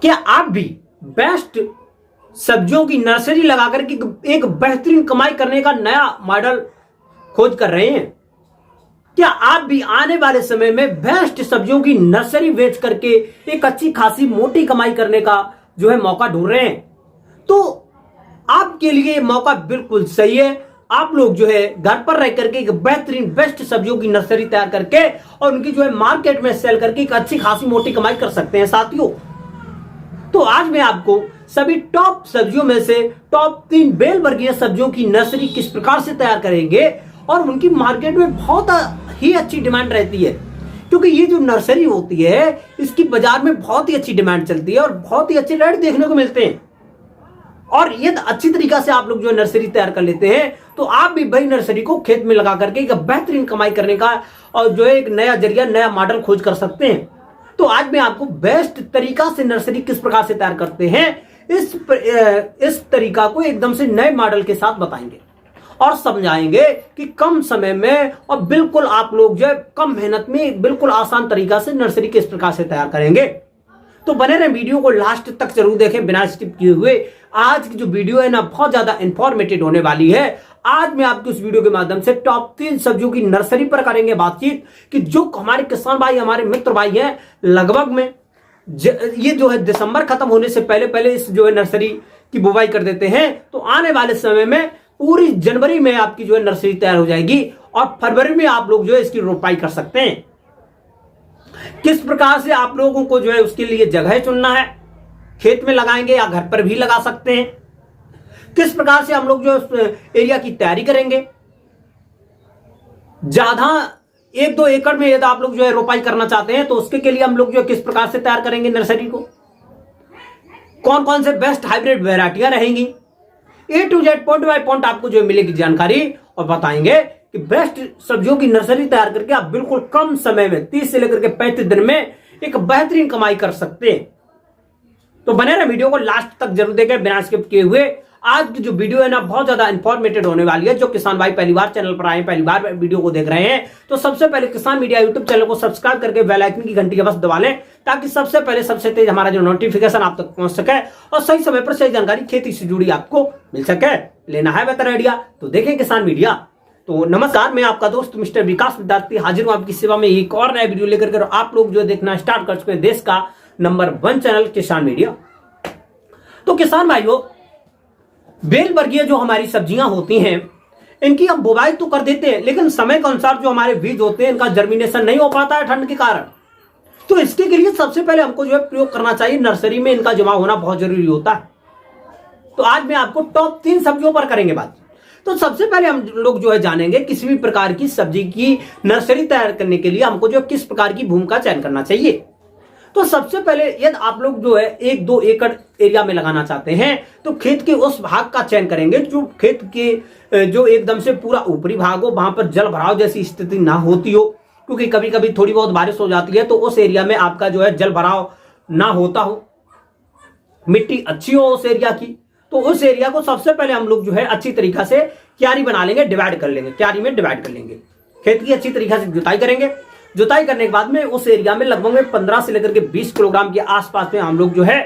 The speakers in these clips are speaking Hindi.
क्या आप भी बेस्ट सब्जियों की नर्सरी लगाकर के एक बेहतरीन कमाई करने का नया मॉडल खोज कर रहे हैं? क्या आप भी आने वाले समय में बेस्ट सब्जियों की नर्सरी बेच करके एक अच्छी खासी मोटी कमाई करने का जो है मौका ढूंढ रहे हैं? तो आपके लिए मौका बिल्कुल सही है। आप लोग जो है घर पर रह करके एक बेहतरीन बेस्ट सब्जियों की नर्सरी तैयार करके और उनकी जो है मार्केट में सेल करके एक अच्छी खासी मोटी कमाई कर सकते हैं साथियों। तो आज मैं आपको सभी टॉप सब्जियों में से टॉप 3 बेल वर्गीय सब्जियों की नर्सरी किस प्रकार से तैयार करेंगे और उनकी मार्केट में बहुत ही अच्छी डिमांड रहती है, क्योंकि ये जो नर्सरी होती है इसकी बाजार में बहुत ही अच्छी डिमांड चलती है और बहुत ही अच्छे रेट देखने को मिलते हैं। और ये अच्छी तरीका से आप लोग जो नर्सरी तैयार कर लेते हैं तो आप भी वही नर्सरी को खेत में लगा करके एक बेहतरीन कमाई करने का और जो है एक नया जरिया नया मॉडल खोज कर सकते हैं। तो आज मैं आपको बेस्ट तरीका से नर्सरी किस प्रकार से तैयार करते हैं इस तरीका को एकदम से नए मॉडल के साथ बताएंगे और समझाएंगे कि कम समय में और बिल्कुल आप लोग जो है कम मेहनत में बिल्कुल आसान तरीका से नर्सरी किस प्रकार से तैयार करेंगे। तो बने रहे, वीडियो को लास्ट तक जरूर देखें बिना स्किप किए हुए। आज की जो वीडियो है ना बहुत ज्यादा इंफॉर्मेटिव होने वाली है। आज मैं आपको इस वीडियो के माध्यम से टॉप 3 सब्जियों की नर्सरी पर करेंगे बातचीत कि जो हमारे किसान भाई हमारे मित्र भाई हैं लगभग में ये जो है दिसंबर खत्म होने से पहले पहले इस जो है नर्सरी की बुवाई कर देते हैं तो आने वाले समय में पूरी जनवरी में आपकी जो है नर्सरी तैयार हो जाएगी और फरवरी में आप लोग जो है इसकी रोपाई कर सकते हैं। किस प्रकार से आप लोगों को जो है उसके लिए जगह चुनना है, खेत में लगाएंगे या घर पर भी लगा सकते हैं, किस प्रकार से हम लोग जो एरिया की तैयारी करेंगे, ज्यादा 1-2 एकड़ में यदि आप लोग जो है रोपाई करना चाहते हैं तो उसके के लिए हम लोग जो किस प्रकार से तैयार करेंगे नर्सरी को, कौन कौन से बेस्ट हाइब्रिड वैरायटियां रहेंगी, A to Z point by point आपको जो मिलेगी जानकारी और बताएंगे कि बेस्ट सब्जियों की नर्सरी तैयार करके आप बिल्कुल कम समय में 30 से लेकर के 35 दिन में एक बेहतरीन कमाई कर सकते हैं। तो बने रहे, वीडियो को लास्ट तक जरूर देखें बिना स्किप किए हुए। आज की जो वीडियो है ना बहुत ज्यादा इंफॉर्मेटिव होने वाली है। जो किसान भाई पहली बार चैनल पर आए, पहली बार वीडियो को देख रहे हैं तो सबसे पहले किसान मीडिया यूट्यूब चैनल को सब्सक्राइब करके बेल आइकन की घंटी बस दबा लें ताकि सबसे पहले सबसे तेज हमारा जो नोटिफिकेशन आप तक पहुंच सके और सही समय पर सही जानकारी खेती से जुड़ी आपको मिल सके। लेना है बेहतर आइडिया तो देखें किसान मीडिया। तो नमस्कार, मैं आपका दोस्त मिस्टर विकास विद्यार्थी हाजिर हूं आपकी सेवा में एक और नया वीडियो लेकर आप लोग जो देखना स्टार्ट कर चुके हैं देश का नंबर 1 चैनल किसान मीडिया। तो किसान भाइयों, बेल वर्गीय जो हमारी सब्जियां होती हैं इनकी हम बुवाई तो कर देते हैं लेकिन समय के अनुसार जो हमारे बीज होते हैं इनका जर्मिनेशन नहीं हो पाता है ठंड के कारण। तो इसके लिए सबसे पहले हमको जो है प्रयोग करना चाहिए, नर्सरी में इनका जमा होना बहुत जरूरी होता है। तो आज मैं आपको टॉप 3 सब्जियों पर करेंगे बात। तो सबसे पहले हम लोग जो है जानेंगे किसी भी प्रकार की सब्जी की नर्सरी तैयार करने के लिए हमको जो किस प्रकार की भूमि का चयन करना चाहिए। तो सबसे पहले यदि आप लोग जो है 1-2 एकड़ एरिया में लगाना चाहते हैं तो खेत के उस भाग का चयन करेंगे जो खेत के जो एकदम से पूरा ऊपरी भाग हो, वहां पर जल भराव जैसी स्थिति ना होती हो, क्योंकि कभी कभी थोड़ी बहुत बारिश हो जाती है तो उस एरिया में आपका जो है जल भराव ना होता हो, मिट्टी अच्छी हो उस एरिया की। तो उस एरिया को सबसे पहले हम लोग जो है अच्छी तरीका से क्यारी बना लेंगे, डिवाइड कर लेंगे, क्यारी में डिवाइड कर लेंगे, खेत की अच्छी तरीका से जुताई करेंगे। जुताई करने के बाद में उस एरिया में लगभग में 15 से लेकर के 20 किलोग्राम के आसपास में हम लोग जो है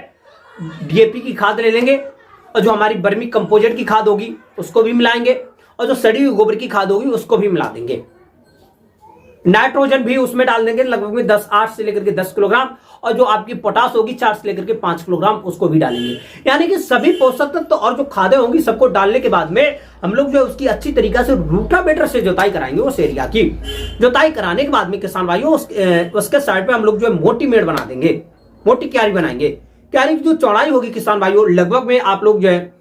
DAP की खाद ले लेंगे और जो हमारी बर्मी कंपोजिट की खाद होगी उसको भी मिलाएंगे और जो सड़ी हुई गोबर की खाद होगी उसको भी मिला देंगे। नाइट्रोजन भी उसमें डाल देंगे लगभग में 8 से लेकर के 10 किलोग्राम और जो आपकी पोटास होगी 4 से लेकर के 5 किलोग्राम उसको भी डालेंगे। यानी कि सभी पोषक तत्व और जो खादें होंगी सबको डालने के बाद में हम लोग जो है उसकी अच्छी तरीका से रूटावेटर से जुताई कराएंगे। उस एरिया की जुताई कराने के बाद में किसान भाइयों उसके साइड पे हम लोग जो है मोटी मेड़ बना देंगे, मोटी क्यारी बनाएंगे। क्यारी की जो चौड़ाई होगी किसान भाइयों लगभग में आप लोग जो है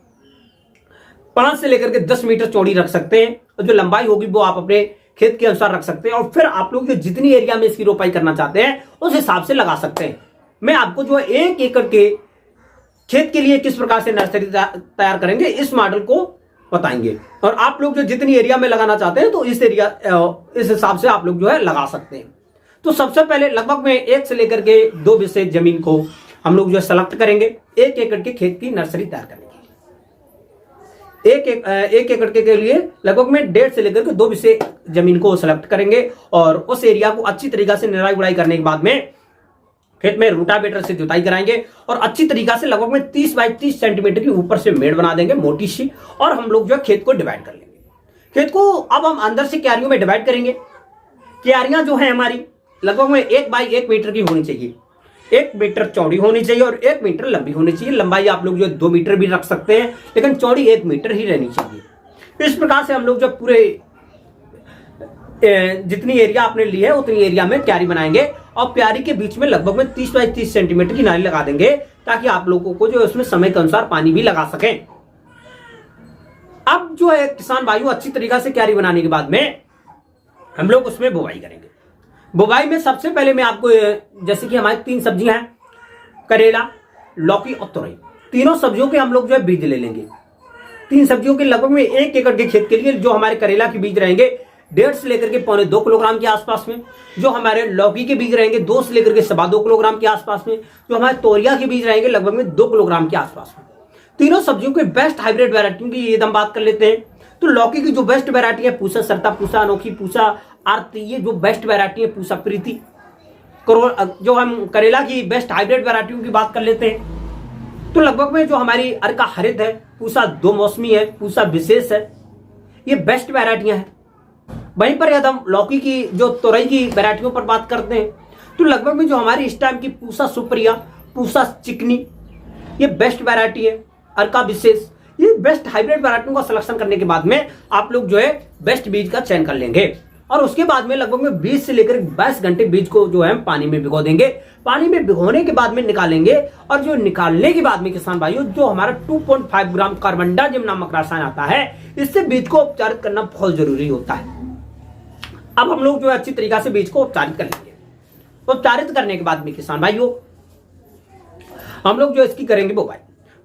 5 से लेकर के 10 मीटर चौड़ी रख सकते हैं और जो लंबाई होगी वो आप अपने खेत के अनुसार रख सकते हैं और फिर आप लोग जो जितनी एरिया में इसकी रोपाई करना चाहते हैं उस हिसाब से लगा सकते हैं। मैं आपको जो है 1 एकड़ के खेत के लिए किस प्रकार से नर्सरी तैयार करेंगे इस मॉडल को बताएंगे और आप लोग जो जितनी एरिया में लगाना चाहते हैं तो इस हिसाब से आप लोग जो है लगा सकते हैं। तो सबसे पहले लगभग में 1 से लेकर के 2 विषय जमीन को हम लोग जो है सेलेक्ट करेंगे 1 एकड़ के खेत की नर्सरी तैयार करने के लिए। 1 एकड़ के लिए लगभग में 1.5 से लेकर के 2 विषय जमीन को सेलेक्ट करेंगे और उस एरिया को अच्छी तरीका से निराई गुड़ाई करने के बाद में खेत में रोटावेटर से जुताई कराएंगे और अच्छी तरीका से लगभग में 30 बाई 30 सेंटीमीटर की ऊपर से मेड़ बना देंगे मोटी सी, और हम लोग जो है खेत को डिवाइड कर लेंगे। खेत को अब हम अंदर से क्यारियों में डिवाइड करेंगे। क्यारियां जो है हमारी लगभग में 1 बाई 1 मीटर की होनी चाहिए, 1 मीटर चौड़ी होनी चाहिए और 1 मीटर लंबी होनी चाहिए। लंबाई आप लोग जो 2 मीटर भी रख सकते हैं, लेकिन चौड़ी 1 मीटर ही रहनी चाहिए। इस प्रकार से हम लोग जो पूरे जितनी एरिया आपने ली है उतनी एरिया में क्यारी बनाएंगे और क्यारी के बीच में लगभग में 30 बाई 30 सेंटीमीटर की नाली लगा देंगे, ताकि आप लोगों को जो उसमें समय के अनुसार पानी भी लगा सकें। अब जो है किसान भाइयों, अच्छी तरीका से क्यारी बनाने के बाद में हम लोग उसमें बुवाई करेंगे। बुवाई में सबसे पहले मैं आपको, जैसे कि हमारी 3 सब्जियां हैं, करेला, लौकी और तुरई, तीनों सब्जियों के हम लोग जो है बीज ले लेंगे। 3 सब्जियों के लगभग में 1 एकड़ के खेत के लिए जो हमारे करेला के बीज रहेंगे 1.5 से लेकर के 1.25 किलोग्राम के आसपास में, जो हमारे लौकी के बीज रहेंगे 2 से लेकर के 2.25 किलोग्राम के आसपास में, जो हमारे तोरिया के बीज रहेंगे लगभग में 2 किलोग्राम के आसपास में। तीनों सब्जियों के बेस्ट हाइब्रिड वैरायटियों की यदि हम बात कर लेते हैं तो लौकी की जो बेस्ट वैरायटी है पूसा सरता, पूसा अनोखी, पूसा आरती, ये जो बेस्ट वैरायटी है पूसा प्रीति। जो हम करेला की बेस्ट हाइब्रिड वैरायटियों की बात कर लेते हैं तो लगभग में जो हमारी अर्का हरित है, पूसा 2 मौसमी है, पूसा विशेष है, ये बेस्ट वैरायटियां हैं। वहीं पर यदि हम लौकी की जो तुरई की वैरायटियों पर बात करते हैं तो लगभग में जो हमारी इस टाइम की पूसा सुप्रिया, पूसा चिकनी, ये बेस्ट वैरायटी है। अर्का विशेष, ये बेस्ट हाइब्रिड वैरायटियों का सिलेक्शन करने के बाद में आप लोग जो है बेस्ट बीज का चयन कर लेंगे और उसके बाद में लगभग में 20 से लेकर 22 घंटे बीज को जो है पानी में भिगो देंगे। पानी में भिगोने के बाद में निकालेंगे और जो निकालने के बाद में किसान भाइयों, जो हमारा 2.5 ग्राम कार्बनडाजिम नामक रसायन आता है, इससे बीज को उपचारित करना बहुत जरूरी होता है। अब हम लोग जो है अच्छी तरीका से बीज को उपचारित कर लेंगे। उपचारित करने के बाद में किसान भाइयों हम लोग जो इसकी करेंगे बुवाई।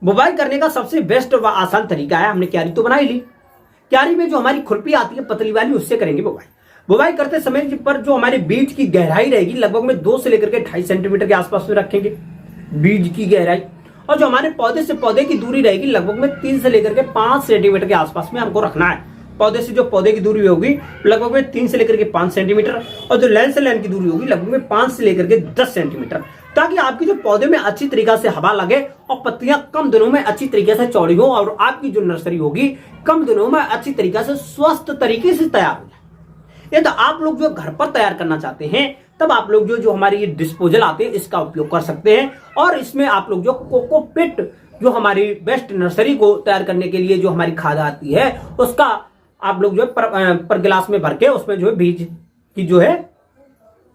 बुवाई करने का सबसे बेस्ट व आसान तरीका है, हमने क्यारी तो बना ही ली, क्यारी में जो हमारी खुरपी आती है पतली वाली, उससे करेंगे बुवाई। बुवाई करते समय पर जो हमारे बीज की गहराई रहेगी लगभग में 2 से लेकर के 2.5 सेंटीमीटर के आसपास में रखेंगे बीज की गहराई, और जो हमारे पौधे से पौधे की दूरी रहेगी लगभग में 3 से लेकर के 5 सेंटीमीटर के आसपास में हमको रखना है। पौधे से जो पौधे की दूरी होगी लगभग में 3 से लेकर के 5 सेंटीमीटर, और जो लाइन से लाइन की दूरी होगी लगभग में 5 से लेकर के 10 सेंटीमीटर, ताकि आपकी जो पौधे में अच्छी तरीका से हवा लगे और पत्तियां कम दिनों में अच्छी तरीके से चौड़ी हो और आपकी जो नर्सरी होगी कम दिनों में अच्छी तरीके से स्वस्थ तरीके से तैयार हो जाए। यदि आप लोग जो घर पर तैयार करना चाहते हैं तब आप लोग जो हमारे ये डिस्पोजल आते हैं इसका उपयोग कर सकते हैं, और इसमें आप लोग जो कोकोपिट, जो हमारी बेस्ट नर्सरी को तैयार करने के लिए जो हमारी खाद आती है, उसका आप लोग जो पर गिलास में भर के उसमें जो है बीज की जो है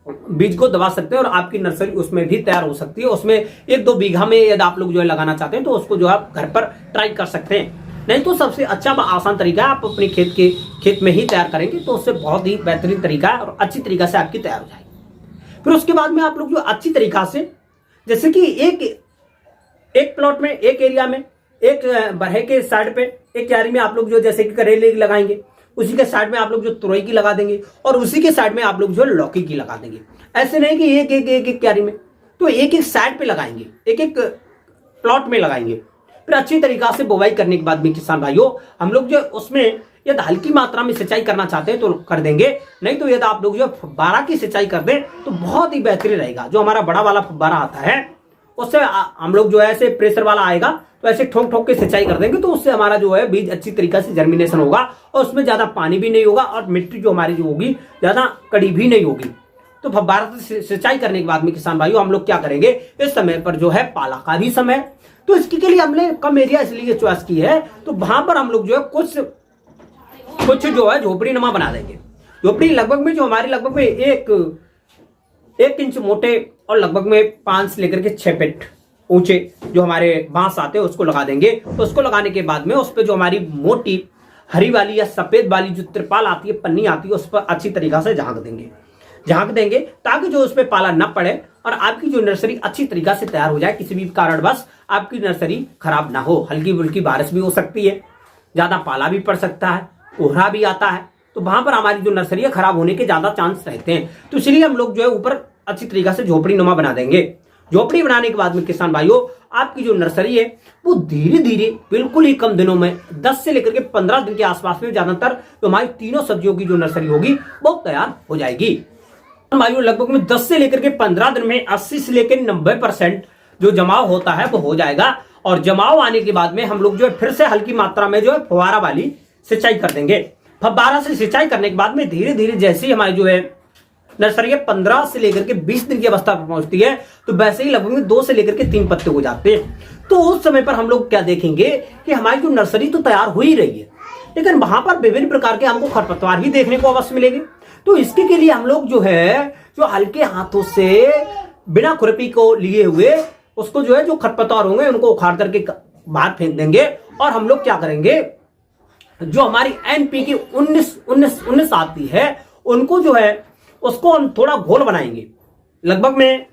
बीज को दबा सकते हैं और आपकी नर्सरी उसमें भी तैयार हो सकती है। उसमें 1-2 बीघा में यदि आप लोग जो है लगाना चाहते हैं तो उसको जो आप घर पर ट्राई कर सकते हैं। नहीं तो सबसे अच्छा व आसान तरीका है आप अपने खेत में ही तैयार करेंगे तो उससे बहुत ही बेहतरीन तरीका है और अच्छी तरीका से आपकी तैयार हो जाएगी। फिर उसके बाद में आप लोग जो अच्छी तरीका से, जैसे कि एक प्लॉट में, एक एरिया में, एक बरहे के साइड पे एक क्यारी में आप लोग जो जैसे कि करेले की लगाएंगे, उसी के साइड में आप लोग जो तुरई की लगा देंगे और उसी के साइड में आप लोग जो लौकी की लगा देंगे। ऐसे नहीं कि एक क्यारी में, तो एक साइड पे लगाएंगे, एक प्लॉट में लगाएंगे। फिर अच्छी तरीका से बुवाई करने के बाद में किसान भाइयों हम लोग जो उसमें यदि हल्की मात्रा में सिंचाई करना चाहते हैं तो कर देंगे, नहीं तो यदि आप लोग जो फव्वारा की सिंचाई कर दें तो बहुत ही बेहतरीन रहेगा। जो हमारा बड़ा वाला फव्वारा आता है उससे हम लोग जो है ऐसे प्रेशर वाला आएगा तो ऐसे ठोक ठोक के सिंचाई कर देंगे, तो उससे हमारा जो है बीज अच्छी तरीके से जर्मिनेशन होगा और उसमें ज्यादा पानी भी नहीं होगा और मिट्टी जो हमारी जो होगी ज्यादा कड़ी भी नहीं होगी। तो फव्वारा से सिंचाई करने के बाद में किसान भाइयों हम लोग क्या करेंगे, इस समय पर जो है पाला का भी समय, तो इसके लिए हमने कम एरिया इसलिए चॉइस की है, तो वहां पर हम लोग जो है कुछ जो है झोपड़ी नुमा बना देंगे। झोपड़ी लगभग में जो हमारी लगभग में 1 इंच मोटे और लगभग में 5 से लेकर के 6 फीट ऊंचे जो हमारे बांस आते हैं उसको लगा देंगे। तो उसको लगाने के बाद में उस पर जो हमारी मोटी हरी वाली या सफेद वाली जो त्रिपाल आती है, पन्नी आती है, उस पर अच्छी तरीका से झांक देंगे ताकि जो उस पर पाला न पड़े और आपकी जो नर्सरी अच्छी तरीका से तैयार हो जाए। किसी भी कारणवश आपकी नर्सरी खराब ना हो। हल्की बुल्की बारिश भी हो सकती है, ज्यादा पाला भी पड़ सकता है, कोहरा भी आता है, तो वहां पर हमारी जो नर्सरी है खराब होने के ज्यादा चांस रहते हैं। तो इसलिए हम लोग जो है ऊपर अच्छी तरीका से झोपड़ी नुमा बना देंगे। झोपड़ी बनाने के बाद में किसान भाइयों आपकी जो नर्सरी है वो धीरे धीरे बिल्कुल ही कम दिनों में 10 से लेकर के 15 दिन के आसपास में ज्यादातर तो हमारी तीनों सब्जियों की जो नर्सरी होगी वो तैयार हो जाएगी। वायु लगभग में 10 से लेकर के 15 दिन में 80 से लेकर 90% जो जमाव होता है वो हो जाएगा। और जमाव आने के बाद में हम लोग जो है फिर से हल्की मात्रा में जो है फुहारा वाली सिंचाई कर देंगे। फव्वारा से सिंचाई करने के बाद में धीरे धीरे जैसे ही हमारी जो है नर्सरी 15 से लेकर के 20 दिन की अवस्था पर पहुंचती है तो वैसे ही लगभग 2 से लेकर के 3 पत्ते हो जाते हैं। तो उस समय पर हम लोग क्या देखेंगे कि हमारी जो नर्सरी तो तैयार हो ही रही है, लेकिन वहां पर विभिन्न प्रकार के हमको खरपतवार ही देखने को अवश्य मिलेंगे। तो इसके के लिए हम लोग जो है जो हल्के हाथों से बिना खुरपी को लिए हुए उसको जो है जो खरपतवार होंगे उनको उखाड़ करके बाहर फेंक देंगे। और हम लोग क्या करेंगे, जो हमारी NPK 19 आती है उनको जो है उसको हम थोड़ा घोल बनाएंगे। लगभग में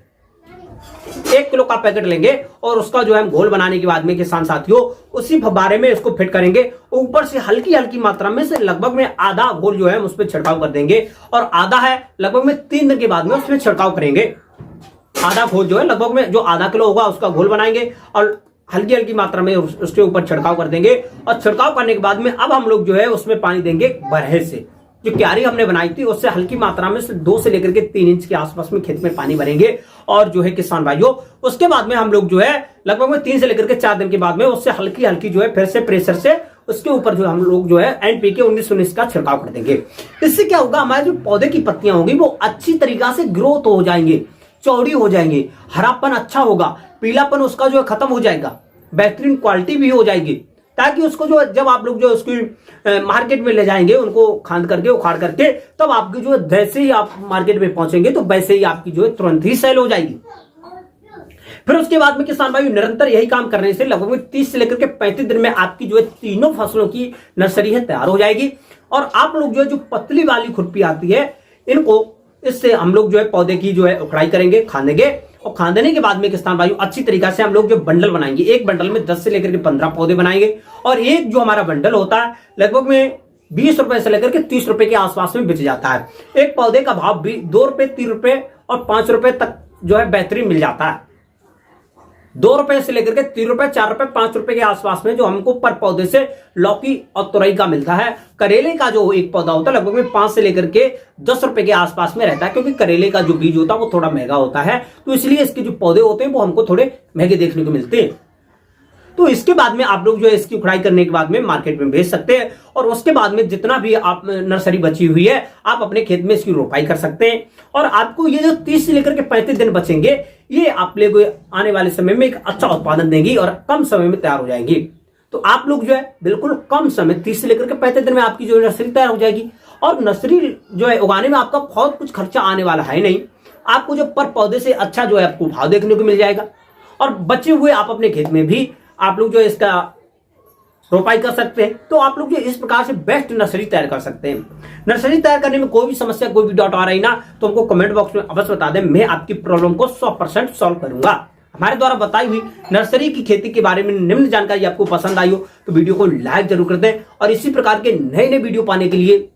1 किलो का पैकेट लेंगे और उसका जो है घोल बनाने के बाद में किसान साथियों उसी फव्वारे में इसको फिट करेंगे। ऊपर से हल्की हल्की मात्रा में से लगभग में आधा घोल जो है उस पर छिड़काव कर देंगे और आधा है लगभग में 3 दिन के बाद में उसमें छिड़काव करेंगे। आधा घोल जो है लगभग में जो आधा किलो होगा उसका घोल बनाएंगे और हल्की हल्की मात्रा में उसके ऊपर छिड़काव कर देंगे। और छिड़काव करने के बाद में अब हम लोग जो है उसमें पानी देंगे बरहे से। जो क्यारी हमने बनाई थी उससे हल्की मात्रा में से 2 से लेकर के 3 इंच के आसपास में खेत में पानी भरेंगे। और जो है किसान भाइयों उसके बाद में हम लोग जो है लगभग में 3 से लेकर के 4 दिन के बाद में उससे हल्की हल्की जो है फिर से प्रेशर से उसके ऊपर जो हम लोग जो है NPK 19 का छिड़काव कर देंगे। इससे क्या होगा, हमारे जो पौधे की पत्तियां होंगी वो अच्छी तरीका से ग्रोथ हो जाएंगे, चौड़ी हो जाएंगे, हरापन अच्छा होगा, पीलापन उसका जो है खत्म हो जाएगा, बेहतरीन क्वालिटी भी हो जाएगी। ताकि उसको जो जब आप लोग जो उसकी मार्केट में ले जाएंगे उनको खांद करके उखाड़ करके तब आपकी जो है जैसे ही आप मार्केट में पहुंचेंगे तो वैसे ही आपकी जो है तुरंत ही सेल हो जाएगी। फिर उसके बाद में किसान भाई निरंतर यही काम करने से लगभग 30 से लेकर के 35 दिन में आपकी जो है तीनों फसलों की नर्सरी है तैयार हो जाएगी। और आप लोग जो है जो पतली वाली खुरपी आती है इनको इससे हम लोग जो है पौधे की जो है उखड़ाई करेंगे, खांदेंगे। और खांदने के बाद में किसान भाई अच्छी तरीका से हम लोग जो बंडल बनाएंगे, एक बंडल में 10 से लेकर के 15 पौधे बनाएंगे। और एक जो हमारा बंडल होता है लगभग में 20 रुपए से लेकर के 30 रुपए के आसपास में बिक जाता है। एक पौधे का भाव भी 2 रुपए, 3 रुपए और 5 रुपए तक जो है बेहतरीन मिल जाता है। 2 रुपए से लेकर के 3 रुपए, 4 रुपए, 5 रुपए के आसपास में जो हमको पर पौधे से लौकी और तुरई का मिलता है। करेले का जो एक पौधा होता है लगभग में 5 से लेकर के 10 रुपए के आसपास में रहता है, क्योंकि करेले का जो बीज होता है वो थोड़ा महंगा होता है, तो इसलिए इसके जो पौधे होते हैं वो हमको थोड़े महंगे देखने को मिलते हैं। तो इसके बाद में आप लोग जो है इसकी उखड़ाई करने के बाद में मार्केट में बेच सकते हैं। और उसके बाद में जितना भी आप नर्सरी बची हुई है आप अपने खेत में इसकी रोपाई कर सकते हैं। और आपको ये जो 30 से लेकर के 35 दिन बचेंगे ये आप लोग आने वाले समय में एक अच्छा उत्पादन देंगी और कम समय में तैयार हो जाएंगी। तो आप लोग जो है बिल्कुल कम समय 30 से लेकर के 35 दिन में आपकी जो नर्सरी तैयार हो जाएगी। और नर्सरी जो है उगाने में आपका बहुत कुछ खर्चा आने वाला है नहीं। आपको जो पर पौधे से अच्छा जो है आपको भाव देखने को मिल जाएगा। और बचे हुए आप अपने खेत में भी आप लोग जो इसका रोपाई कर सकते हैं। तो आप लोग जो इस प्रकार से बेस्ट नर्सरी तैयार कर सकते हैं। नर्सरी तैयार करने में कोई भी समस्या, कोई भी डाउट आ रही ना तो हमको कमेंट बॉक्स में अवश्य बता दें, मैं आपकी प्रॉब्लम को 100% सॉल्व करूंगा। हमारे द्वारा बताई हुई नर्सरी की खेती के बारे में निम्न जानकारी आपको पसंद आई हो तो वीडियो को लाइक जरूर कर दें। और इसी प्रकार के नए नए वीडियो पाने के लिए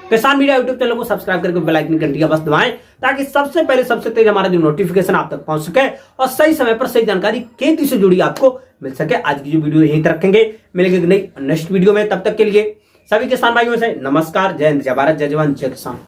किसान मीडिया यूट्यूब चैनल को सब्सक्राइब करके बेल आइकन घंटी का बस दबाएं, ताकि सबसे पहले सबसे तेज हमारा जो नोटिफिकेशन आप तक पहुंच सके और सही समय पर सही जानकारी खेती से जुड़ी आपको मिल सके। आज की जो वीडियो यहीं तक रखेंगे, मिलेंगे नई नेक्स्ट वीडियो में। तब तक के लिए सभी किसान भाइयों से नमस्कार। जय हिंद, जय भारत, जय जवान, जय किसान।